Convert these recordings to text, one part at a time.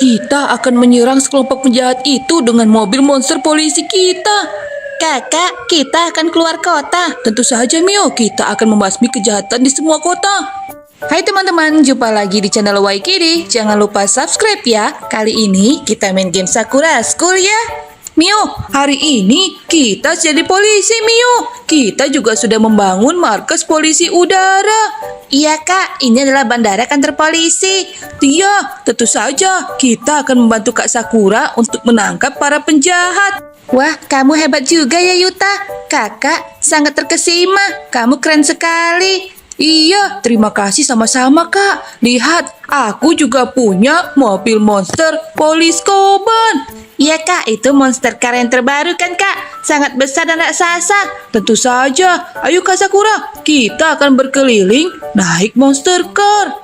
Kita akan menyerang sekelompok penjahat itu dengan mobil monster polisi kita. Kakak, kita akan keluar kota. Tentu saja, Mio. Kita akan membasmi kejahatan di semua kota. Hai teman-teman, jumpa lagi di channel Waikiri. Jangan lupa subscribe ya. Kali ini kita main game Sakura School ya. Mio, hari ini kita jadi polisi, Mio. Kita juga sudah membangun markas polisi udara. Iya kak, ini adalah bandara kantor polisi. Iya, tentu saja kita akan membantu Kak Sakura untuk menangkap para penjahat. Wah, kamu hebat juga ya Yuta. Kakak sangat terkesima. Kamu keren sekali. Iya, terima kasih sama-sama kak. Lihat, aku juga punya mobil monster Police Koban. Iya kak, itu monster car yang terbaru kan kak? Sangat besar dan raksasa. Tentu saja. Ayo Kak Sakura, kita akan berkeliling naik monster car.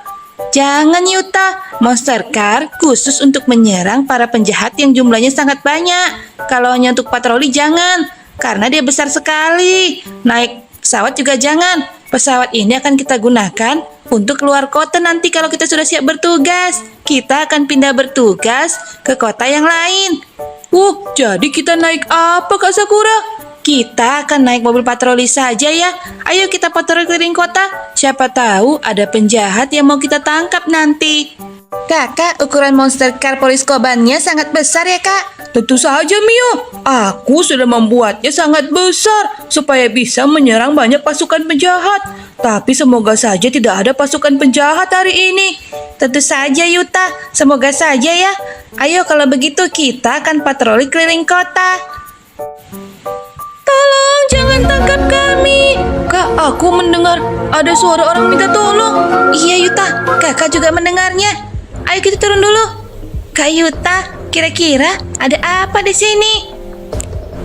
Jangan Yuta, monster car khusus untuk menyerang para penjahat yang jumlahnya sangat banyak. Kalau hanya untuk patroli jangan, karena dia besar sekali. Naik pesawat juga jangan. Pesawat ini akan kita gunakan untuk keluar kota nanti kalau kita sudah siap bertugas. Kita akan pindah bertugas ke kota yang lain. Jadi kita naik apa Kak Sakura? Kita akan naik mobil patroli saja ya. Ayo kita patroli keliling kota. Siapa tahu ada penjahat yang mau kita tangkap nanti. Kakak, ukuran monster car Police Kobannya sangat besar ya kak? Tentu saja Mio. Aku sudah membuatnya sangat besar supaya bisa menyerang banyak pasukan penjahat. Tapi semoga saja tidak ada pasukan penjahat hari ini. Tentu saja Yuta, semoga saja ya. Ayo kalau begitu kita akan patroli keliling kota. Tolong jangan tangkap kami. Kak, aku mendengar ada suara orang minta tolong. Iya Yuta, kakak juga mendengarnya. Ayo kita turun dulu. Kak Yuta, kira-kira ada apa di sini?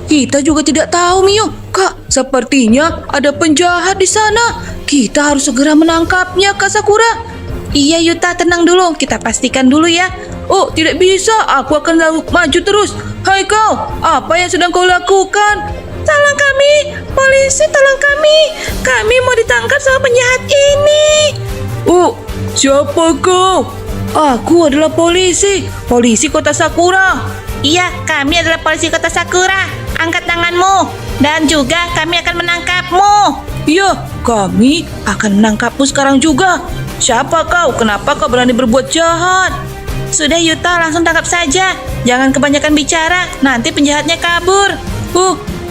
Kita juga tidak tahu Mio. Kak, sepertinya ada penjahat di sana. Kita harus segera menangkapnya Kak Sakura. Iya Yuta, tenang dulu. Kita pastikan dulu ya. Oh, tidak bisa. Aku akan maju terus. Hai kau, apa yang sedang kau lakukan? Tolong kami, polisi tolong kami. Kami mau ditangkap sama penjahat ini. Oh, siapa kau? Aku adalah polisi kota Sakura. Iya, kami adalah polisi kota Sakura. Angkat tanganmu. Dan juga kami akan menangkapmu. Iya, kami akan menangkapmu sekarang juga. Siapa kau? Kenapa kau berani berbuat jahat? Sudah Yuta, langsung tangkap saja. Jangan kebanyakan bicara, nanti penjahatnya kabur.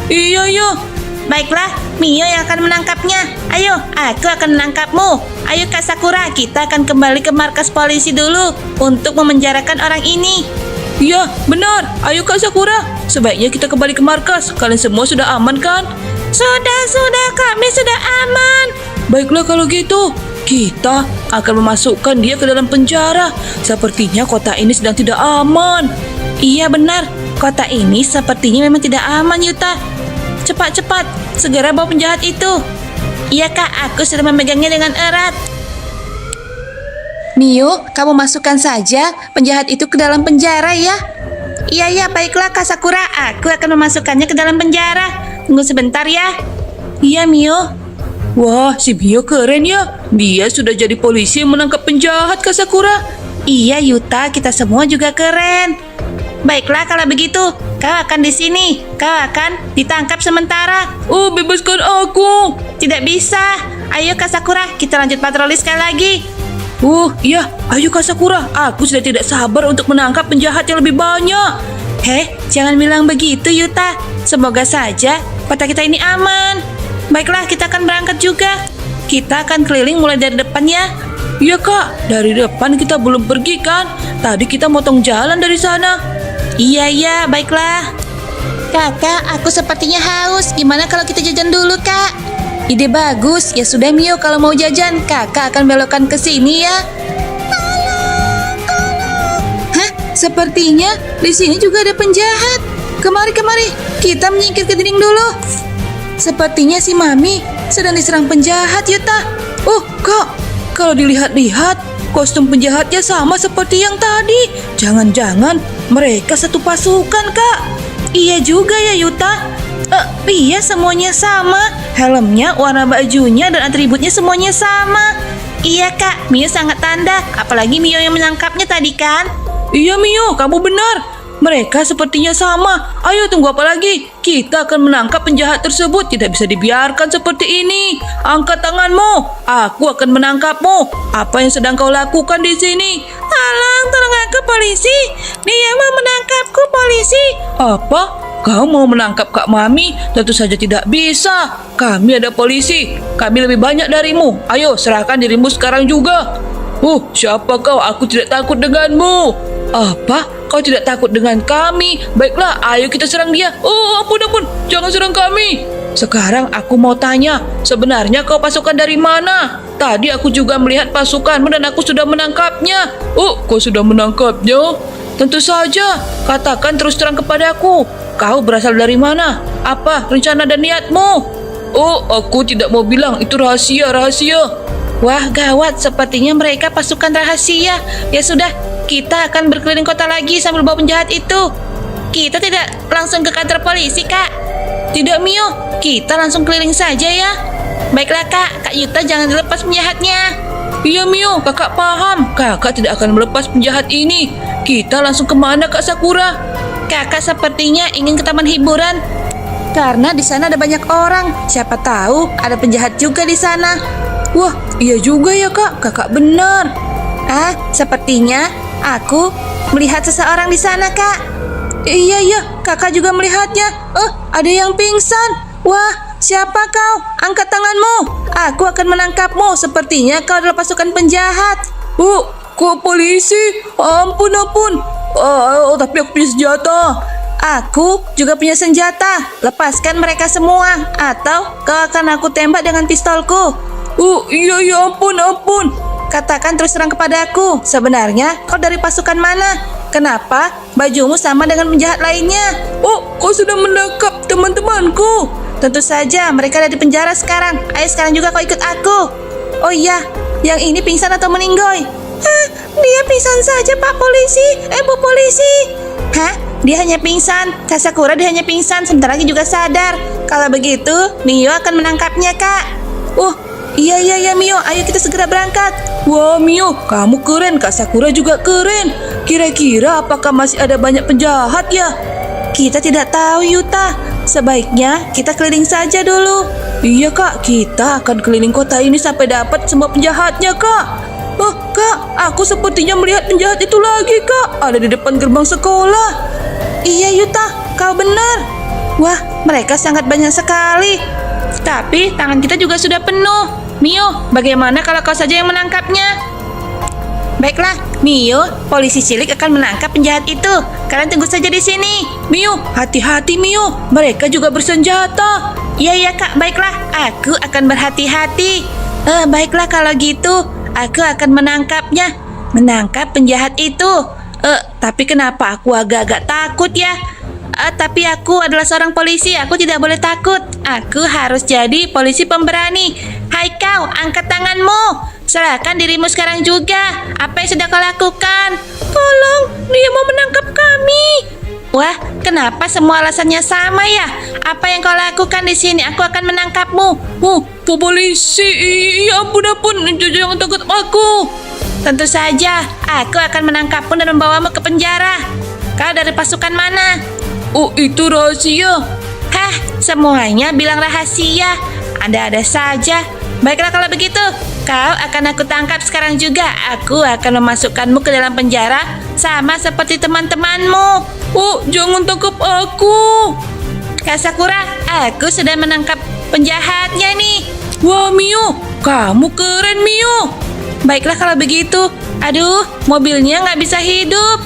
Iya. Baiklah, Mio yang akan menangkapnya. Ayo, aku akan menangkapmu. Ayo Kak Sakura, kita akan kembali ke markas polisi dulu untuk memenjarakan orang ini. Iya, benar. Ayo Kak Sakura, sebaiknya kita kembali ke markas. Kalian semua sudah aman kan? Sudah, kami sudah aman. Baiklah kalau gitu, kita akan memasukkan dia ke dalam penjara. Sepertinya kota ini sedang tidak aman. Iya benar, kota ini sepertinya memang tidak aman Yuta. Cepat, segera bawa penjahat itu. Iya kak, aku sudah memegangnya dengan erat. Mio, kamu masukkan saja penjahat itu ke dalam penjara ya. Iya, baiklah Kak Sakura, aku akan memasukkannya ke dalam penjara. Tunggu sebentar ya. Iya Mio. Wah, si Mio keren ya. Dia sudah jadi polisi yang menangkap penjahat Kak Sakura. Iya Yuta, kita semua juga keren. Baiklah kalau begitu, kau akan di sini. Kau akan ditangkap sementara. Oh, bebaskan aku. Tidak bisa. Ayo Kak Sakura, kita lanjut patroli sekali lagi. Iya, ayo Kak Sakura. Aku sudah tidak sabar untuk menangkap penjahat yang lebih banyak. Jangan bilang begitu Yuta. Semoga saja kota kita ini aman. Baiklah, kita akan berangkat juga. Kita akan keliling mulai dari depan ya. Iya kak, dari depan kita belum pergi kan? Tadi kita motong jalan dari sana. Iya, baiklah. Kakak, aku sepertinya haus. Gimana kalau kita jajan dulu kak? Ide bagus. Ya sudah Mio, kalau mau jajan, kakak akan belokkan ke sini ya. Tolong. Hah? Sepertinya di sini juga ada penjahat. Kemari. Kita menyingkir ke dinding dulu. Sepertinya si Mami sedang diserang penjahat Yuta. Kak, kalau dilihat-lihat, kostum penjahatnya sama seperti yang tadi. Jangan-jangan mereka satu pasukan kak. Iya juga ya Yuta. Iya semuanya sama. Helmnya, warna bajunya, dan atributnya semuanya sama. Iya kak, Mio sangat tanda. Apalagi Mio yang menangkapnya tadi kan. Iya Mio, kamu benar. Mereka sepertinya sama. Ayo tunggu apa lagi? Kita akan menangkap penjahat tersebut. Tidak bisa dibiarkan seperti ini. Angkat tanganmu. Aku akan menangkapmu. Apa yang sedang kau lakukan di sini? Tolong aku polisi. Dia mau menangkapku polisi. Apa? Kau mau menangkap Kak Mami? Tentu saja tidak bisa. Kami ada polisi. Kami lebih banyak darimu. Ayo serahkan dirimu sekarang juga. Siapa kau? Aku tidak takut denganmu. Apa? Kau tidak takut dengan kami? Baiklah, ayo kita serang dia. Ampun, jangan serang kami. Sekarang aku mau tanya, sebenarnya kau pasukan dari mana? Tadi aku juga melihat pasukanmu dan aku sudah menangkapnya. Kau sudah menangkapnya? Tentu saja, katakan terus terang kepadaku. Kau berasal dari mana? Apa rencana dan niatmu? Aku tidak mau bilang, itu rahasia. Wah, gawat, sepertinya mereka pasukan rahasia. Ya sudah, kita akan berkeliling kota lagi sambil bawa penjahat itu. Kita tidak langsung ke kantor polisi, Kak. Tidak, Mio. Kita langsung keliling saja ya. Baiklah, Kak Yuta jangan dilepas penjahatnya. Iya, Mio. Kakak paham. Kakak tidak akan melepas penjahat ini. Kita langsung kemana, Kak Sakura? Kakak sepertinya ingin ke taman hiburan. Karena di sana ada banyak orang. Siapa tahu ada penjahat juga di sana. Wah, iya juga ya, Kak. Kakak benar. Sepertinya aku melihat seseorang di sana, Kak. Iya, Kakak juga melihatnya. Ada yang pingsan. Wah, siapa kau? Angkat tanganmu. Aku akan menangkapmu. Sepertinya kau adalah pasukan penjahat. Kok polisi? Ampun. Tapi aku punya senjata. Aku juga punya senjata. Lepaskan mereka semua, atau kau akan aku tembak dengan pistolku. Iya, ampun. Katakan terus terang kepadaku, sebenarnya kau dari pasukan mana? Kenapa bajumu sama dengan penjahat lainnya? Kau sudah menangkap teman-temanku. Tentu saja, mereka ada di penjara sekarang. Ayo sekarang juga kau ikut aku. Oh iya, yang ini pingsan atau meninggoy? Dia pingsan saja, Pak Polisi. Bu Polisi. Dia hanya pingsan. Kak Sakura dia hanya pingsan, sebentar lagi juga sadar. Kalau begitu, Mio akan menangkapnya, Kak. Iya, Mio, ayo kita segera berangkat. Wah, Mio, kamu keren, Kak Sakura juga keren. Kira-kira apakah masih ada banyak penjahat ya? Kita tidak tahu, Yuta. Sebaiknya kita keliling saja dulu. Iya, Kak, kita akan keliling kota ini sampai dapat semua penjahatnya, Kak. Kak, aku sepertinya melihat penjahat itu lagi, Kak. Ada di depan gerbang sekolah. Iya, Yuta, kau benar. Wah, mereka sangat banyak sekali. Tapi tangan kita juga sudah penuh. Mio, bagaimana kalau kau saja yang menangkapnya? Baiklah, Mio, polisi cilik akan menangkap penjahat itu. Kalian tunggu saja di sini. Mio, hati-hati Mio. Mereka juga bersenjata. Iya, Kak, baiklah. Aku akan berhati-hati. Baiklah kalau gitu. Aku akan menangkapnya. Menangkap penjahat itu. Tapi kenapa aku agak-agak takut ya? Tapi aku adalah seorang polisi, aku tidak boleh takut. Aku harus jadi polisi pemberani. Hai kau, angkat tanganmu. Serahkan dirimu sekarang juga. Apa yang sudah kau lakukan? Tolong, dia mau menangkap kami. Wah, kenapa semua alasannya sama ya? Apa yang kau lakukan di sini? Aku akan menangkapmu. Polisi, ampun, jangan takut aku. Tentu saja, aku akan menangkapmu dan membawamu ke penjara. Kau dari pasukan mana? Itu rahasia. Semuanya bilang rahasia. Ada-ada saja. Baiklah kalau begitu, kau akan aku tangkap sekarang juga. Aku akan memasukkanmu ke dalam penjara sama seperti teman-temanmu. Jangan tangkap aku. Kak Sakura, aku sudah menangkap penjahatnya nih. Wah, Mio, kamu keren, Mio. Baiklah kalau begitu. Aduh, mobilnya nggak bisa hidup.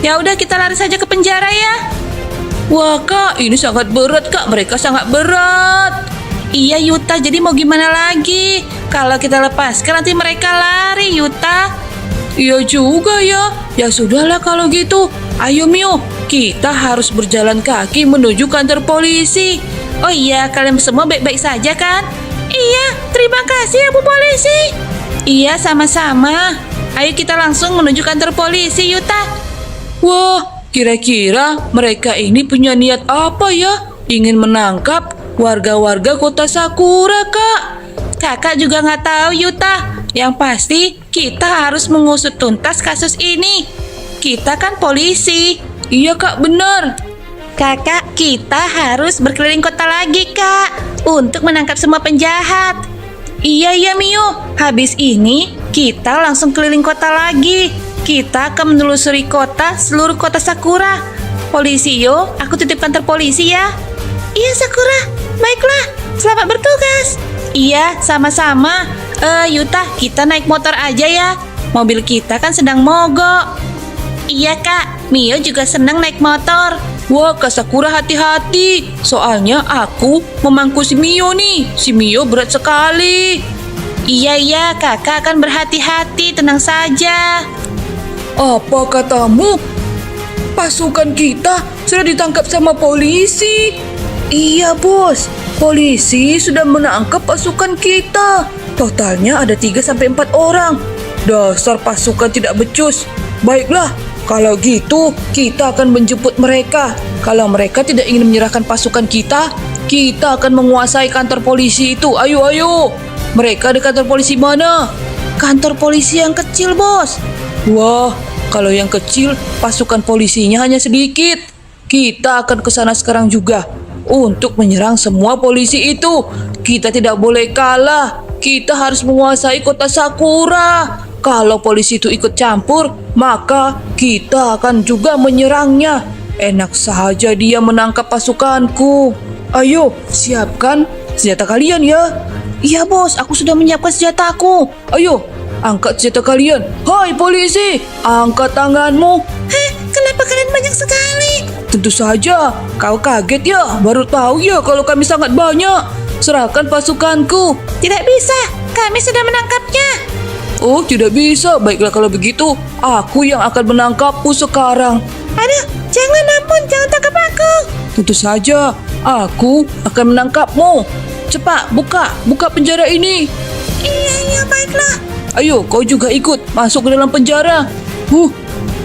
Ya udah, kita lari saja ke penjara ya. Wah, Kak, ini sangat berat, Kak. Mereka sangat berat. Iya, Yuta, jadi mau gimana lagi? Kalau kita lepaskan nanti mereka lari, Yuta. Iya juga ya. Ya sudahlah kalau gitu. Ayo, Mio, kita harus berjalan kaki menuju kantor polisi. Oh iya, kalian semua baik-baik saja kan? Iya, terima kasih ya Bu Polisi. Iya, sama-sama. Ayo kita langsung menuju kantor polisi, Yuta. Wah, kira-kira mereka ini punya niat apa ya? Ingin menangkap warga-warga kota Sakura, Kak. Kakak juga nggak tahu, Yuta. Yang pasti kita harus mengusut tuntas kasus ini. kita kan polisi. Iya kak, benar. Kakak, kita harus berkeliling kota lagi kak, untuk menangkap semua penjahat. Iya Mio, habis ini kita langsung keliling kota lagi. Kita akan menelusuri seluruh kota Sakura. Polisi yo, aku titip kantor polisi ya. Iya Sakura, baiklah, selamat bertugas. Iya, sama-sama. Yuta, kita naik motor aja ya. Mobil kita kan sedang mogok. Iya kak, Mio juga senang naik motor. Wah, Kak Sakura hati-hati. Soalnya aku memangku si Mio nih. Si Mio berat sekali. Iya, kakak akan berhati-hati, tenang saja. Apa katamu? Pasukan kita sudah ditangkap sama polisi. Iya bos, polisi sudah menangkap pasukan kita. Totalnya ada 3-4 orang. Dasar pasukan tidak becus. Baiklah, kalau gitu, kita akan menjemput mereka. Kalau mereka tidak ingin menyerahkan pasukan kita akan menguasai kantor polisi itu. Ayo. Mereka di kantor polisi mana? Kantor polisi yang kecil, bos. Wah, kalau yang kecil, pasukan polisinya hanya sedikit. Kita akan ke sana sekarang juga untuk menyerang semua polisi itu. Kita tidak boleh kalah. Kita harus menguasai kota Sakura. Kalau polisi itu ikut campur, maka kita akan juga menyerangnya. Enak saja dia menangkap pasukanku. Ayo, siapkan senjata kalian ya. Iya bos, aku sudah menyiapkan senjataku. Ayo, angkat senjata kalian. Hai polisi, angkat tanganmu. Kenapa kalian banyak sekali? Tentu saja, kau kaget ya. Baru tahu ya kalau kami sangat banyak. Serahkan pasukanku. Tidak bisa, kami sudah menangkapnya. Oh, tidak bisa. Baiklah kalau begitu, aku yang akan menangkapmu sekarang. Aduh, ampun, jangan tangkap aku. Tentu saja, aku akan menangkapmu. Cepat, buka penjara ini. Iya, baiklah. Ayo, kau juga ikut masuk ke dalam penjara.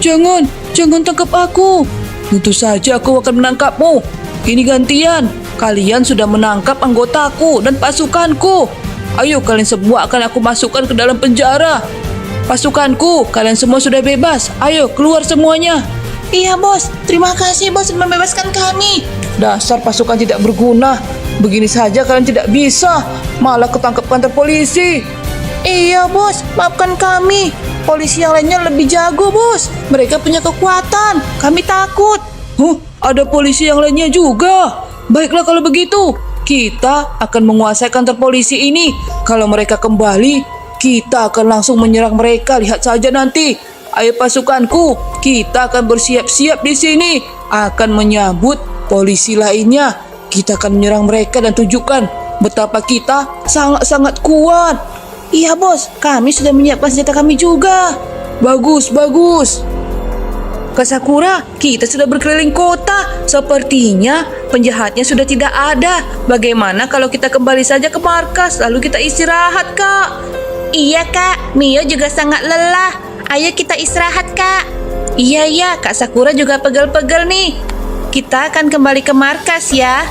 Jangan tangkap aku. Tentu saja aku akan menangkapmu. Ini gantian. Kalian sudah menangkap anggotaku dan pasukanku. Ayo, kalian semua akan aku masukkan ke dalam penjara. Pasukanku, kalian semua sudah bebas. Ayo, keluar semuanya. Iya bos, terima kasih bos sudah membebaskan kami. Dasar pasukan tidak berguna. Begini saja kalian tidak bisa, malah ketangkep kantor polisi. Iya bos, maafkan kami. Polisi yang lainnya lebih jago bos. Mereka punya kekuatan, kami takut. Ada polisi yang lainnya juga. Baiklah kalau begitu, kita akan menguasai kantor polisi ini. Kalau mereka kembali, kita akan langsung menyerang mereka. Lihat saja nanti. Ayo pasukanku, kita akan bersiap-siap di sini. Akan menyambut polisi lainnya. Kita akan menyerang mereka dan tunjukkan betapa kita sangat-sangat kuat. Iya bos, kami sudah menyiapkan senjata kami juga. Bagus. Kak Sakura, kita sudah berkeliling kota. Sepertinya penjahatnya sudah tidak ada. Bagaimana kalau kita kembali saja ke markas, lalu kita istirahat, Kak? Iya, Kak. Mio juga sangat lelah. Ayo kita istirahat, Kak. Iya, Kak Sakura juga pegel-pegel nih. Kita akan kembali ke markas ya.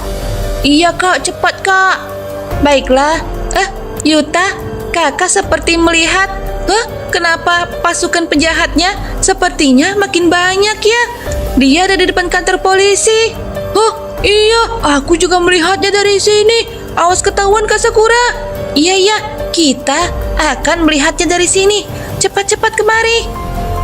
Iya, Kak. Cepat, Kak. Baiklah. Yuta, Kakak seperti melihat kenapa pasukan penjahatnya sepertinya makin banyak ya? Dia ada di depan kantor polisi. Iya, aku juga melihatnya dari sini. Awas ketahuan Kak Sakura. Iya, kita akan melihatnya dari sini. Cepat-cepat kemari.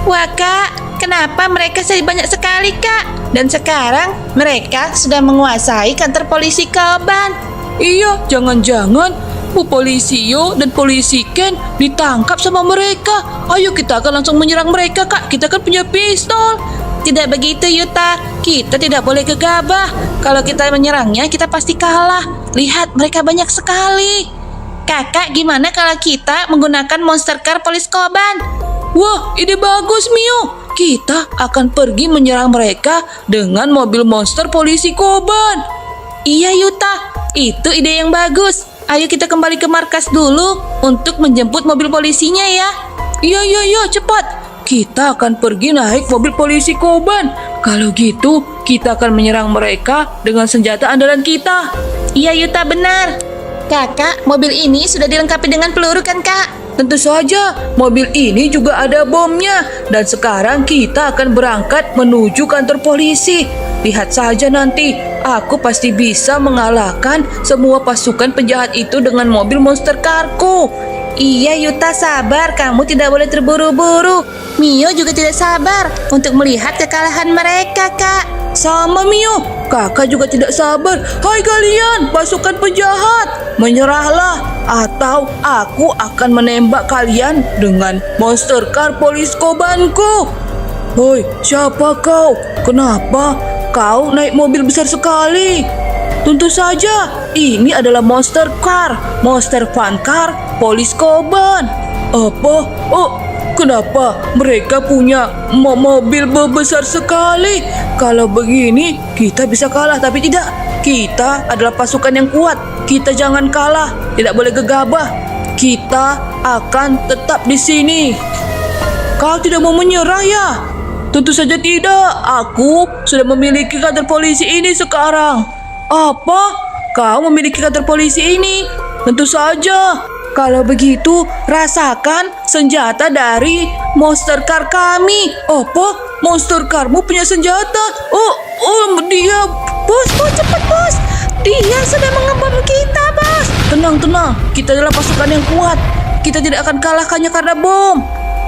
Wah Kak, kenapa mereka banyak sekali Kak? Dan sekarang mereka sudah menguasai kantor polisi Koban. Iya, jangan-jangan Bu Polisi Yo dan Polisi Ken ditangkap sama mereka. Ayo kita akan langsung menyerang mereka Kak. Kita kan punya pistol. Tidak begitu Yuta. Kita tidak boleh gegabah. Kalau kita menyerangnya kita pasti kalah. Lihat mereka banyak sekali. Kakak gimana kalau kita menggunakan monster car polis Koban? Wah, ide bagus Mio. Kita akan pergi menyerang mereka dengan mobil monster polisi Koban. Iya Yuta, itu ide yang bagus. Ayo kita kembali ke markas dulu untuk menjemput mobil polisinya ya. Iya, cepat. Kita akan pergi naik mobil polisi Koban. Kalau gitu, kita akan menyerang mereka dengan senjata andalan kita. Iya Yuta, benar. Kakak, mobil ini sudah dilengkapi dengan peluru kan Kak? Tentu saja, mobil ini juga ada bomnya. Dan sekarang kita akan berangkat menuju kantor polisi. Lihat saja nanti, aku pasti bisa mengalahkan semua pasukan penjahat itu dengan mobil monster carku. Iya Yuta, sabar, kamu tidak boleh terburu-buru. Mio juga tidak sabar untuk melihat kekalahan mereka, Kak. Sama Mio, kakak juga tidak sabar. Hai kalian, pasukan penjahat, menyerahlah atau aku akan menembak kalian dengan monster car polis kobanku. Hoi, siapa kau? Kenapa kau naik mobil besar sekali? Tentu saja, ini adalah monster car, monster fun car, polis koban. Apa? Oh, kenapa mereka punya mobil besar sekali? Kalau begini, kita bisa kalah, tapi tidak. Kita adalah pasukan yang kuat. Kita jangan kalah, tidak boleh gegabah. Kita akan tetap di sini. Kau tidak mau menyerah ya? Tentu saja tidak. Aku sudah memiliki kantor polisi ini sekarang. Apa? Kau memiliki kantor polisi ini? Tentu saja. Kalau begitu, rasakan senjata dari monster car kami. Apa? Monster carmu punya senjata? Oh, dia. Bos, cepat bos. Dia sudah mengebom kita, bos. Tenang. Kita adalah pasukan yang kuat. Kita tidak akan kalah hanya karena bom.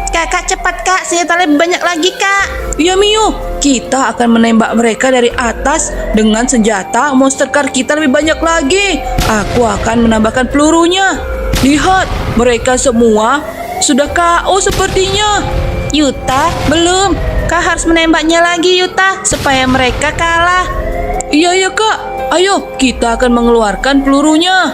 Kakak cepat kak, senjata lebih banyak lagi kak. Iya Mio, kita akan menembak mereka dari atas dengan senjata monster car kita lebih banyak lagi. Aku akan menambahkan pelurunya. Lihat, mereka semua sudah KO sepertinya. Yuta, belum. Kak harus menembaknya lagi Yuta, supaya mereka kalah. Iya kak, ayo kita akan mengeluarkan pelurunya.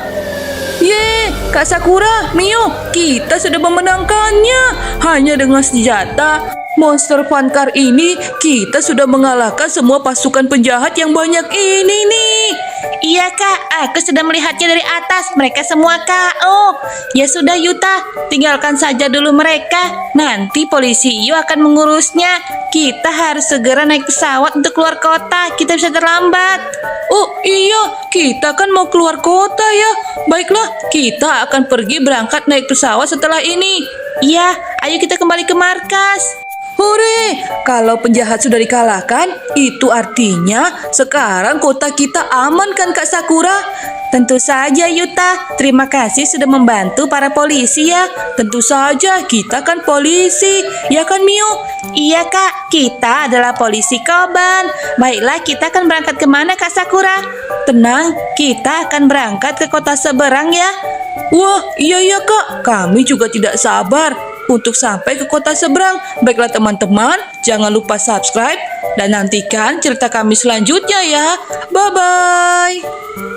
Yeay, Kak Sakura, Mio, kita sudah memenangkannya. Hanya dengan senjata monster fun car ini, kita sudah mengalahkan semua pasukan penjahat yang banyak ini nih. Iya kak, aku sudah melihatnya dari atas. Mereka semua KO. Ya sudah Yuta, tinggalkan saja dulu mereka. Nanti polisi Yu akan mengurusnya. Kita harus segera naik pesawat untuk keluar kota. Kita bisa terlambat. Oh iya, kita kan mau keluar kota ya. Baiklah, kita akan pergi berangkat naik pesawat setelah ini. Iya, ayo kita kembali ke markas. Hore, kalau penjahat sudah dikalahkan, itu artinya sekarang kota kita aman kan Kak Sakura? Tentu saja Yuta, terima kasih sudah membantu para polisi ya. Tentu saja, kita kan polisi, ya kan Mio? Iya kak, kita adalah polisi koban. Baiklah, kita akan berangkat kemana Kak Sakura? Tenang, kita akan berangkat ke kota seberang ya. Wah, iya kak, kami juga tidak sabar untuk sampai ke kota seberang. Baiklah teman-teman, jangan lupa subscribe dan nantikan cerita kami selanjutnya ya. Bye-bye.